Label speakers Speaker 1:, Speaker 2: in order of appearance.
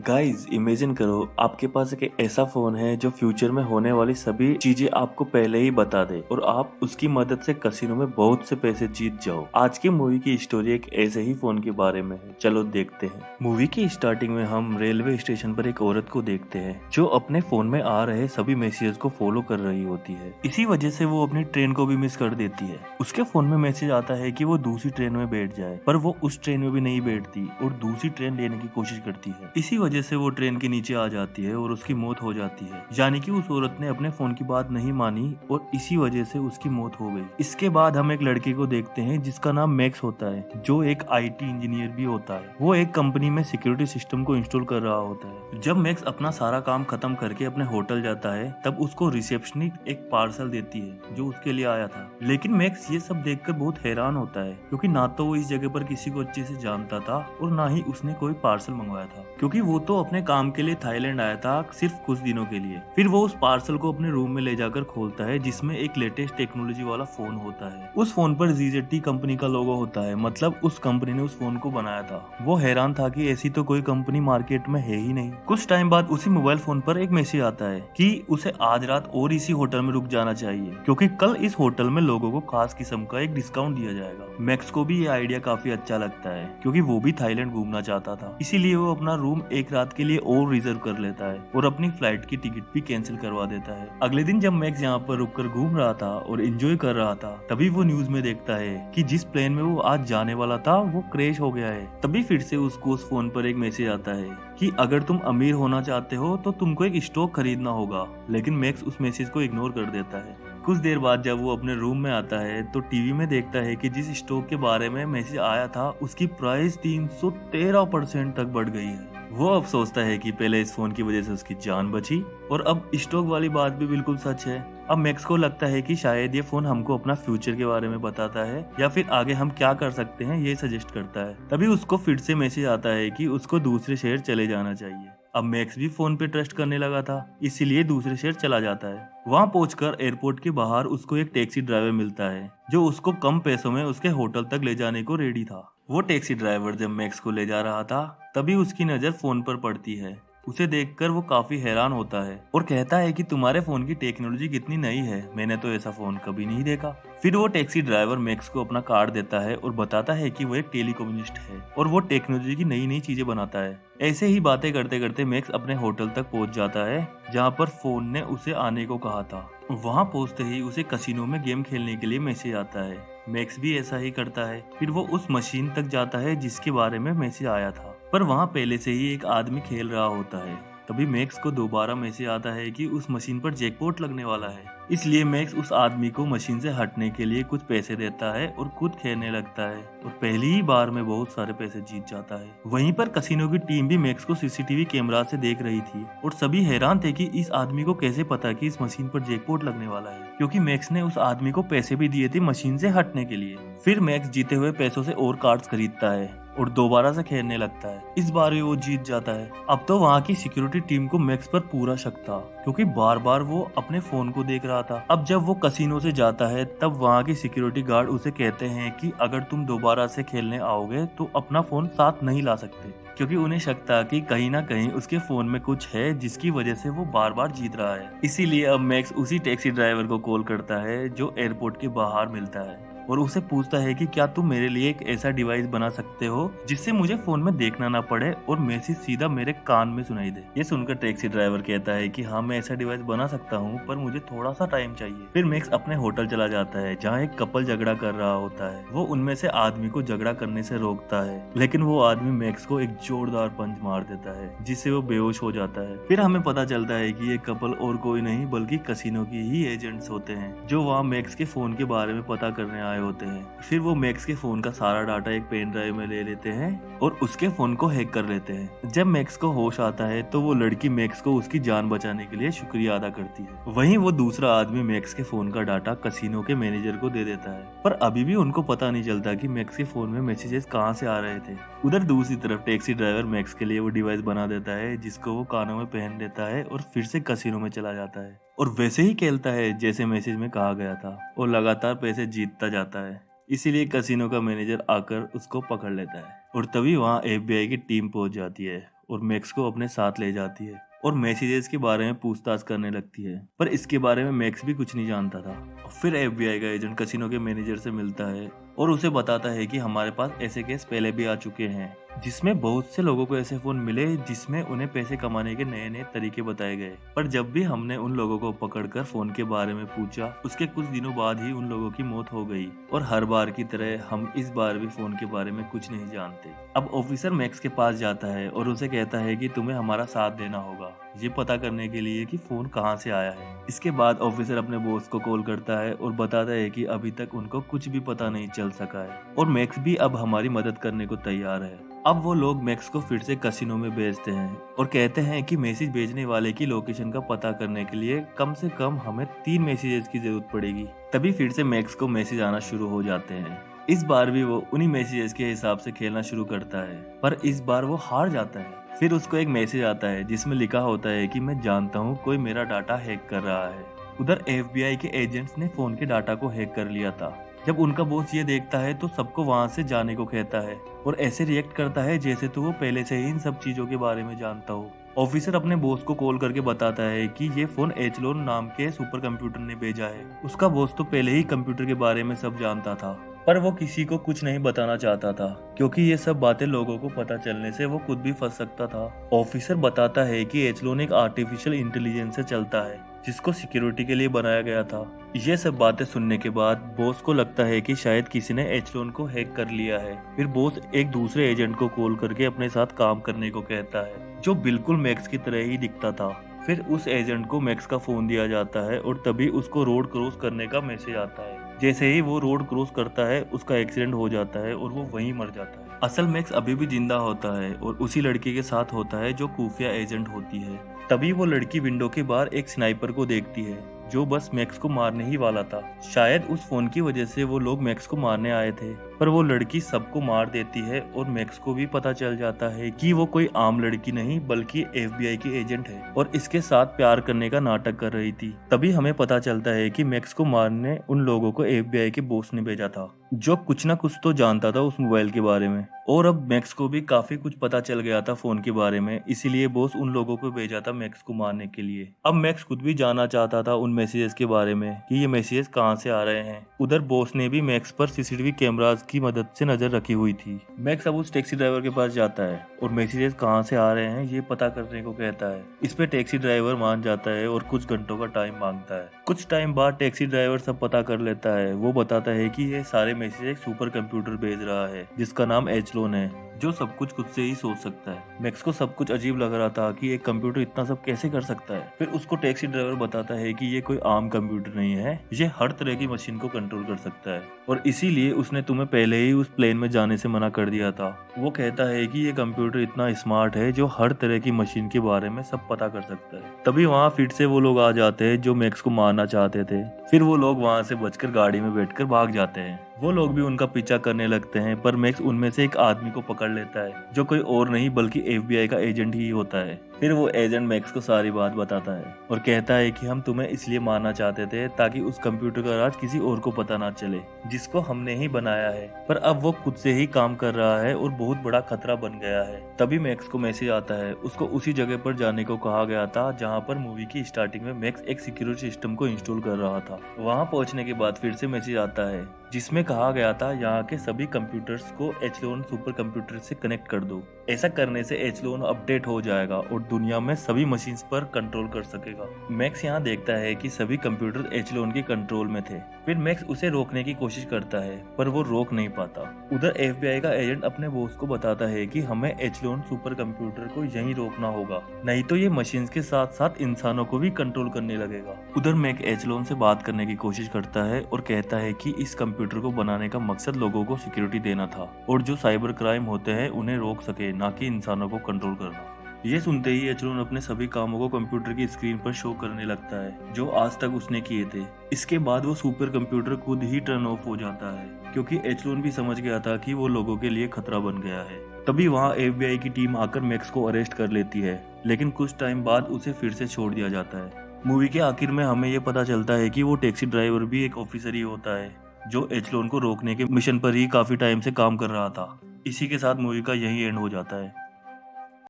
Speaker 1: Guys imagine करो आपके पास एक ऐसा फोन है जो फ्यूचर में होने वाली सभी चीजें आपको पहले ही बता दे और आप उसकी मदद से कसिनो में बहुत से पैसे जीत जाओ। आज की मूवी की स्टोरी एक ऐसे ही फोन के बारे में है, चलो देखते हैं। मूवी की स्टार्टिंग में हम रेलवे स्टेशन पर एक औरत को देखते हैं जो अपने फोन में आ रहे सभी मैसेजेस को फॉलो कर रही होती है। इसी वजह से वो अपनी ट्रेन को भी मिस कर देती है। उसके फोन में मैसेज आता है कि वो दूसरी ट्रेन में बैठ जाए, पर वो उस ट्रेन में भी नहीं बैठती और दूसरी ट्रेन लेने की कोशिश करती है। इसी वजह से वो ट्रेन के नीचे आ जाती है और उसकी मौत हो जाती है। यानी कि उस औरत ने अपने फोन की बात नहीं मानी और इसी वजह से उसकी मौत हो गई। इसके बाद हम एक लड़के को देखते हैं जिसका नाम मैक्स होता है, जो एक आईटी इंजीनियर भी होता है। वो एक कंपनी में सिक्योरिटी सिस्टम को इंस्टॉल कर रहा होता है। जब मैक्स अपना सारा काम खत्म करके अपने होटल जाता है तब उसको रिसेप्शनिस्ट एक पार्सल देती है जो उसके लिए आया था। लेकिन मैक्स ये सब देखकर बहुत हैरान होता है क्योंकि ना तो वो इस जगह पर किसी को अच्छे से जानता था और ना ही उसने कोई पार्सल मंगवाया था, क्योंकि वो तो अपने काम के लिए थाईलैंड आया था सिर्फ कुछ दिनों के लिए। फिर वो उस पार्सल को अपने रूम में ले जाकर खोलता है जिसमें एक लेटेस्ट टेक्नोलॉजी वाला फोन होता है। उस फोन पर ZTE कंपनी का लोगो होता है, मतलब उस कंपनी ने उस फोन को बनाया था। वो हैरान था कि ऐसी तो कोई कंपनी मार्केट में है ही नहीं। कुछ टाइम बाद उसी मोबाइल फोन पर एक मैसेज आता है कि उसे आज रात और इसी होटल में रुक जाना चाहिए क्योंकि कल इस होटल में लोगों को खास किस्म का एक डिस्काउंट दिया जाएगा। मैक्स को भी ये आइडिया काफी अच्छा लगता है क्योंकि वो भी थाईलैंड घूमना चाहता था। इसीलिए वो अपना रूम एक रात के लिए और रिजर्व कर लेता है और अपनी फ्लाइट की टिकट भी कैंसिल करवा देता है। अगले दिन जब मैक्स यहाँ पर रुककर घूम रहा था और एंजॉय कर रहा था तभी वो न्यूज में देखता है कि जिस प्लेन में वो आज जाने वाला था वो क्रैश हो गया है। तभी फिर से उसको उस फोन पर एक मैसेज आता है कि अगर तुम अमीर होना चाहते हो तो तुमको एक स्टॉक खरीदना होगा। लेकिन मैक्स उस मैसेज को इग्नोर कर देता है। कुछ देर बाद जब वो अपने रूम में आता है तो टीवी में देखता है कि जिस स्टॉक के बारे में मैसेज आया था उसकी प्राइस 313% तक बढ़ गई है। वो अब सोचता है कि पहले इस फोन की वजह से उसकी जान बची और अब स्टॉक वाली बात भी बिल्कुल सच है। अब मैक्स को लगता है कि शायद ये फोन हमको अपना फ्यूचर के बारे में बताता है या फिर आगे हम क्या कर सकते हैं ये सजेस्ट करता है। तभी उसको फिर से मैसेज आता है कि उसको दूसरे शहर चले जाना चाहिए। अब मैक्स भी फोन पे ट्रस्ट करने लगा था, इसीलिए दूसरे शहर चला जाता है। वहाँ पहुंचकर एयरपोर्ट के बाहर उसको एक टैक्सी ड्राइवर मिलता है जो उसको कम पैसों में उसके होटल तक ले जाने को रेडी था। वो टैक्सी ड्राइवर जब मैक्स को ले जा रहा था तभी उसकी नजर फोन पर पड़ती है। उसे देखकर वो काफी हैरान होता है और कहता है कि तुम्हारे फोन की टेक्नोलॉजी कितनी नई है, मैंने तो ऐसा फोन कभी नहीं देखा। फिर वो टैक्सी ड्राइवर मैक्स को अपना कार्ड देता है और बताता है कि वो एक टेलीकम्युनिस्ट है और वो टेक्नोलॉजी की नई नई चीजें बनाता है। ऐसे ही बातें करते करते मैक्स अपने होटल तक पहुंच जाता है जहाँ पर फोन ने उसे आने को कहा था। वहाँ पहुंचते ही उसे कसिनो में गेम खेलने के लिए मैसेज आता है। मैक्स भी ऐसा ही करता है। फिर वो उस मशीन तक जाता है जिसके बारे में मैसेज आया था, पर वहाँ पहले से ही एक आदमी खेल रहा होता है। तभी मैक्स को दोबारा मैसेज आता है कि उस मशीन पर जैकपॉट लगने वाला है। इसलिए मैक्स उस आदमी को मशीन से हटने के लिए कुछ पैसे देता है और खुद खेलने लगता है और पहली ही बार में बहुत सारे पैसे जीत जाता है। वहीं पर कसिनो की टीम भी मैक्स को सीसीटीवी कैमरा से देख रही थी और सभी हैरान थे कि इस आदमी को कैसे पता कि इस मशीन पर जैकपॉट लगने वाला है, क्योंकि मैक्स ने उस आदमी को पैसे भी दिए थे मशीन से हटने के लिए। फिर मैक्स जीते हुए पैसों से और कार्ड्स खरीदता है और दोबारा से खेलने लगता है। इस बार भी वो जीत जाता है। अब तो वहाँ की सिक्योरिटी टीम को मैक्स पर पूरा शक था क्योंकि बार बार वो अपने फोन को देख रहा था। अब जब वो कसिनो से जाता है तब वहाँ की सिक्योरिटी गार्ड उसे कहते हैं कि अगर तुम दोबारा से खेलने आओगे तो अपना फोन साथ नहीं ला सकते, क्योंकि उन्हें शक था कि कहीं ना कहीं उसके फोन में कुछ है जिसकी वजह से वो बार बार जीत रहा है। इसीलिए अब मैक्स उसी टैक्सी ड्राइवर को कॉल करता है जो एयरपोर्ट के बाहर मिलता है और उसे पूछता है कि क्या तुम मेरे लिए एक ऐसा डिवाइस बना सकते हो जिससे मुझे फोन में देखना ना पड़े और मैसेज सीधा मेरे कान में सुनाई दे। ये सुनकर टैक्सी ड्राइवर कहता है कि हाँ मैं ऐसा डिवाइस बना सकता हूँ, पर मुझे थोड़ा सा टाइम चाहिए। फिर मैक्स अपने होटल चला जाता है जहाँ एक कपल झगड़ा कर रहा होता है। वो उनमें से आदमी को झगड़ा करने से रोकता है, लेकिन वो आदमी मैक्स को एक जोरदार पंच मार देता है जिससे वो बेहोश हो जाता है। फिर हमें पता चलता है कि ये कपल और कोई नहीं बल्कि कसिनो की ही एजेंट्स होते हैं जो वहाँ मैक्स के फोन के बारे में पता करने आए होते हैं। फिर वो मैक्स के फोन का सारा डाटा एक पेन ड्राइव में ले लेते हैं और उसके फोन को हैक कर लेते हैं। जब मैक्स को होश आता है तो वो लड़की मैक्स को उसकी जान बचाने के लिए शुक्रिया अदा करती है। वहीं वो दूसरा आदमी मैक्स के फोन का डाटा कसिनो के मैनेजर को दे देता है, पर अभी भी उनको पता नहीं चलता कि मैक्स के फोन में मैसेजेस कहाँ से आ रहे थे। उधर दूसरी तरफ टैक्सी ड्राइवर मैक्स के लिए वो डिवाइस बना देता है जिसको वो कानों में पहन लेता है और फिर से कसिनो में चला जाता है और वैसे ही खेलता है जैसे मैसेज में कहा गया था और लगातार पैसे जीतता जाता है। इसीलिए कसिनो का मैनेजर आकर उसको पकड़ लेता है और तभी वहाँ FBI की टीम पहुंच जाती है और मैक्स को अपने साथ ले जाती है और मैसेजेस के बारे में पूछताछ करने लगती है। पर इसके बारे में मैक्स भी कुछ नहीं जानता था। फिर FBI का एजेंट कसिनो के मैनेजर से मिलता है और उसे बताता है कि हमारे पास ऐसे केस पहले भी आ चुके हैं जिसमें बहुत से लोगों को ऐसे फोन मिले जिसमें उन्हें पैसे कमाने के नए नए तरीके बताए गए। पर जब भी हमने उन लोगों को पकड़कर फोन के बारे में पूछा, उसके कुछ दिनों बाद ही उन लोगों की मौत हो गई। और हर बार की तरह हम इस बार भी फोन के बारे में कुछ नहीं जानते। अब ऑफिसर मैक्स के पास जाता है और उसे कहता है कि तुम्हें हमारा साथ देना होगा ये पता करने के लिए कि फोन कहाँ से आया है। इसके बाद ऑफिसर अपने बॉस को कॉल करता है और बताता है कि अभी तक उनको कुछ भी पता नहीं चल सका है और मैक्स भी अब हमारी मदद करने को तैयार है। अब वो लोग मैक्स को फिर से कसिनो में भेजते हैं और कहते हैं कि मैसेज भेजने वाले की लोकेशन का पता करने के लिए कम से कम हमें 3 मैसेजेस की जरूरत पड़ेगी। तभी फिर से मैक्स को मैसेज आना शुरू हो जाते हैं। इस बार भी वो उन्हीं मैसेजेस के हिसाब से खेलना शुरू करता है, पर इस बार वो हार जाता है। फिर उसको एक मैसेज आता है जिसमें लिखा होता है कि मैं जानता हूँ कोई मेरा डाटा हैक कर रहा है। उधर FBI के एजेंट्स ने फोन के डाटा को हैक कर लिया था। जब उनका बॉस ये देखता है तो सबको वहां से जाने को कहता है और ऐसे रिएक्ट करता है जैसे तो वो पहले से ही इन सब चीजों के बारे में जानता हो। ऑफिसर अपने बॉस को कॉल करके बताता है कि ये फोन एचलोन नाम के सुपर कंप्यूटर ने भेजा है। उसका बॉस तो पहले ही कंप्यूटर के बारे में सब जानता था, पर वो किसी को कुछ नहीं बताना चाहता था क्योंकि ये सब बातें लोगों को पता चलने से वो खुद भी फंस सकता था। ऑफिसर बताता है कि एचलोन एक आर्टिफिशियल इंटेलिजेंस से चलता है जिसको सिक्योरिटी के लिए बनाया गया था। ये सब बातें सुनने के बाद बॉस को लगता है कि शायद किसी ने एचलोन को हैक कर लिया है। फिर बॉस एक दूसरे एजेंट को कॉल करके अपने साथ काम करने को कहता है जो बिल्कुल मैक्स की तरह ही दिखता था। फिर उस एजेंट को मैक्स का फोन दिया जाता है और तभी उसको रोड क्रॉस करने का मैसेज आता है। जैसे ही वो रोड क्रॉस करता है उसका एक्सीडेंट हो जाता है और वो वहीं मर जाता है। असल मैक्स अभी भी जिंदा होता है और उसी लड़की के साथ होता है जो खुफिया एजेंट होती है। तभी वो लड़की विंडो के बाहर एक स्नाइपर को देखती है जो बस मैक्स को मारने ही वाला था। शायद उस फोन की वजह से वो लोग मैक्स को मारने आए थे, पर वो लड़की सबको मार देती है और मैक्स को भी पता चल जाता है कि वो कोई आम लड़की नहीं बल्कि FBI की एजेंट है और इसके साथ प्यार करने का नाटक कर रही थी। तभी हमें पता चलता है कि मैक्स को मारने उन लोगों को FBI के बॉस ने भेजा था जो कुछ ना कुछ तो जानता था उस मोबाइल के बारे में। और अब मैक्स को भी काफी कुछ पता चल गया था फोन के बारे में, इसीलिए बॉस उन लोगों को भेजा था मैक्स को मारने के लिए। अब मैक्स खुद भी जानना चाहता था उन मैसेजेस के बारे में कि ये मैसेजेस कहाँ से आ रहे हैं। उधर बॉस ने भी मैक्स पर CCTV कैमरास की मदद से नजर रखी हुई थी। मैक्स अब उस टैक्सी ड्राइवर के पास जाता है और मैसेजेस कहाँ से आ रहे हैं ये पता करने को कहता है। इस पे टैक्सी ड्राइवर मान जाता है और कुछ घंटों का टाइम मांगता है। कुछ टाइम बाद टैक्सी ड्राइवर सब पता कर लेता है। वो बताता है कि ये सारे मैसेज एक सुपर कंप्यूटर भेज रहा है जिसका नाम एचलोन है जो सब कुछ खुद से ही सोच सकता है। मैक्स को सब कुछ अजीब लग रहा था कि एक कंप्यूटर इतना सब कैसे कर सकता है। फिर उसको टैक्सी ड्राइवर बताता है कि ये कोई आम कंप्यूटर नहीं है, ये हर तरह की मशीन को कंट्रोल कर सकता है और इसीलिए उसने तुम्हें पहले ही उस प्लेन में जाने से मना कर दिया था। वो कहता है कि ये कंप्यूटर इतना स्मार्ट है जो हर तरह की मशीन के बारे में सब पता कर सकता है। तभी वहाँ फिर से वो लोग आ जाते हैं जो मैक्स को मारना चाहते थे। फिर वो लोग वहाँ से बचकर गाड़ी में बैठकर भाग जाते हैं। वो लोग भी उनका पीछा करने लगते हैं, पर मैक्स उनमें से एक आदमी को पकड़ लेता है जो कोई और नहीं बल्कि FBI का एजेंट ही होता है। फिर वो एजेंट मैक्स को सारी बात बताता है और कहता है कि हम तुम्हें इसलिए मारना चाहते थे ताकि उस कंप्यूटर का राज किसी और को पता ना चले जिसको हमने ही बनाया है, पर अब वो खुद से ही काम कर रहा है और बहुत बड़ा खतरा बन गया है। तभी मैक्स को मैसेज आता है। उसको उसी जगह पर जाने को कहा गया था जहाँ पर मूवी की स्टार्टिंग में मैक्स एक सिक्योरिटी सिस्टम को इंस्टॉल कर रहा था। वहाँ पहुँचने के बाद फिर से मैसेज आता है जिसमें कहा गया था यहाँ के सभी कंप्यूटर्स को एचलोन सुपर कंप्यूटर से कनेक्ट कर दो। ऐसा करने से एचलोन अपडेट हो जाएगा और दुनिया में सभी मशीन्स पर कंट्रोल कर सकेगा। मैक्स यहाँ देखता है कि सभी कंप्यूटर एचलोन के कंट्रोल में थे। फिर मैक्स उसे रोकने की कोशिश करता है पर वो रोक नहीं पाता। उधर FBI का एजेंट अपने बॉस को बताता है कि हमें एचलोन सुपर कंप्यूटर को यहीं रोकना होगा, नहीं तो ये मशीन्स के साथ साथ इंसानों को भी कंट्रोल करने लगेगा। उधर मैक्स एचलोन से बात करने की कोशिश करता है और कहता है कि इस कंप्यूटर को बनाने का मकसद लोगों को सिक्योरिटी देना था और जो साइबर क्राइम होते हैं उन्हें रोक सके, ना कि इंसानों को कंट्रोल करना। ये सुनते ही एचलोन अपने सभी कामों को कंप्यूटर की स्क्रीन पर शो करने लगता है जो आज तक उसने किए थे। इसके बाद वो सुपर कंप्यूटर खुद ही टर्न ऑफ हो जाता है क्योंकि एचलोन भी समझ गया था कि वो लोगों के लिए खतरा बन गया है। तभी वहाँ FBI की टीम आकर मैक्स को अरेस्ट कर लेती है, लेकिन कुछ टाइम बाद उसे फिर से छोड़ दिया जाता है। मूवी के आखिर में हमें ये पता चलता है कि वो टैक्सी ड्राइवर भी एक ऑफिसर ही होता है जो एचलोन को रोकने के मिशन पर ही काफी टाइम से काम कर रहा था। इसी के साथ मूवी का यही एंड हो जाता है।